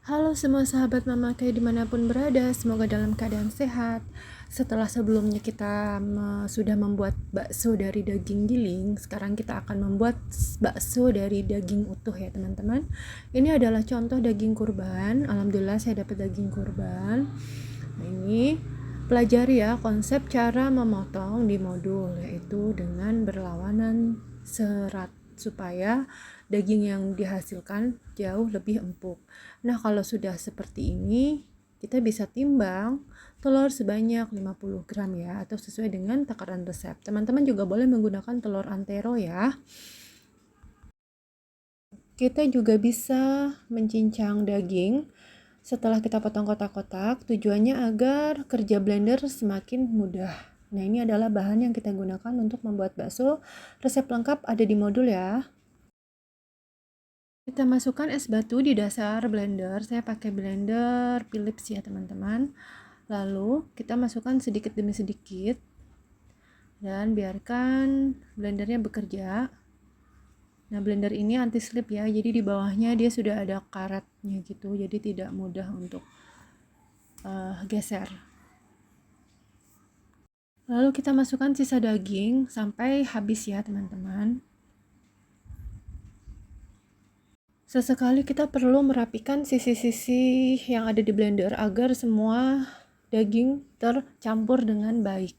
Halo semua sahabat Mama Kay dimanapun berada, semoga dalam keadaan sehat. Setelah sebelumnya kita sudah membuat bakso dari daging giling, sekarang kita akan membuat bakso dari daging utuh ya teman-teman. Ini adalah contoh daging kurban. Alhamdulillah saya dapat daging kurban. Nah, ini pelajari ya konsep cara memotong di modul, yaitu dengan berlawanan serat supaya daging yang dihasilkan jauh lebih empuk. Nah, kalau sudah seperti ini, kita bisa timbang telur sebanyak 50 gram ya, atau sesuai dengan takaran resep. Teman-teman juga boleh menggunakan telur antero ya. Kita juga bisa mencincang daging setelah kita potong kotak-kotak, tujuannya agar kerja blender semakin mudah. Nah, ini adalah bahan yang kita gunakan untuk membuat bakso. Resep lengkap ada di modul ya. Kita masukkan es batu di dasar blender. Saya pakai blender Philips ya teman-teman. Lalu kita masukkan sedikit demi sedikit dan biarkan blendernya bekerja. Nah, blender ini anti slip ya, jadi di bawahnya dia sudah ada karetnya gitu, jadi tidak mudah untuk geser. Lalu kita masukkan sisa daging sampai habis ya teman-teman. Sesekali kita perlu merapikan sisi-sisi yang ada di blender agar semua daging tercampur dengan baik.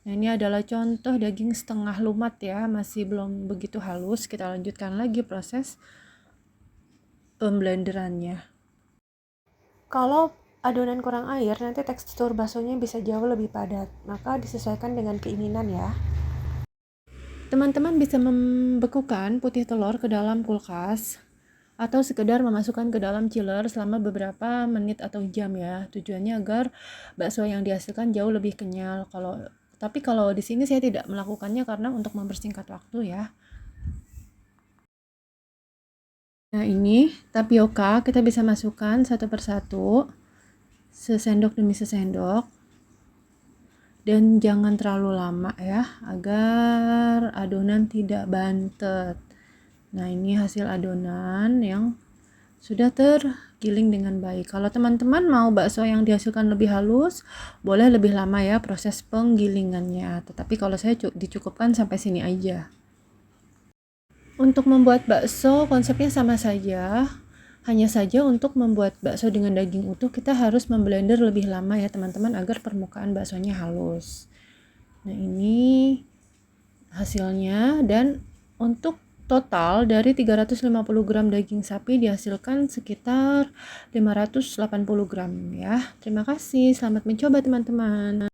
Nah, ini adalah contoh daging setengah lumat ya, masih belum begitu halus. Kita lanjutkan lagi proses pemblenderannya. Kalau adonan kurang air, nanti tekstur baksonya bisa jauh lebih padat, maka disesuaikan dengan keinginan ya. Teman-teman bisa membekukan putih telur ke dalam kulkas atau sekedar memasukkan ke dalam chiller selama beberapa menit atau jam ya. Tujuannya agar bakso yang dihasilkan jauh lebih kenyal. Tapi kalau di sini saya tidak melakukannya karena untuk mempersingkat waktu ya. Nah, ini tapioka kita bisa masukkan satu persatu, sesendok demi sesendok. Dan jangan terlalu lama ya, agar adonan tidak bantet. Nah, ini hasil adonan yang sudah tergiling dengan baik. Kalau teman-teman mau bakso yang dihasilkan lebih halus, boleh lebih lama ya proses penggilingannya. Tetapi kalau saya dicukupkan sampai sini aja. Untuk membuat bakso konsepnya sama saja. Hanya saja untuk membuat bakso dengan daging utuh kita harus memblender lebih lama ya teman-teman agar permukaan baksonya halus. Nah, ini hasilnya, dan untuk total dari 350 gram daging sapi dihasilkan sekitar 580 gram ya. Terima kasih, selamat mencoba teman-teman.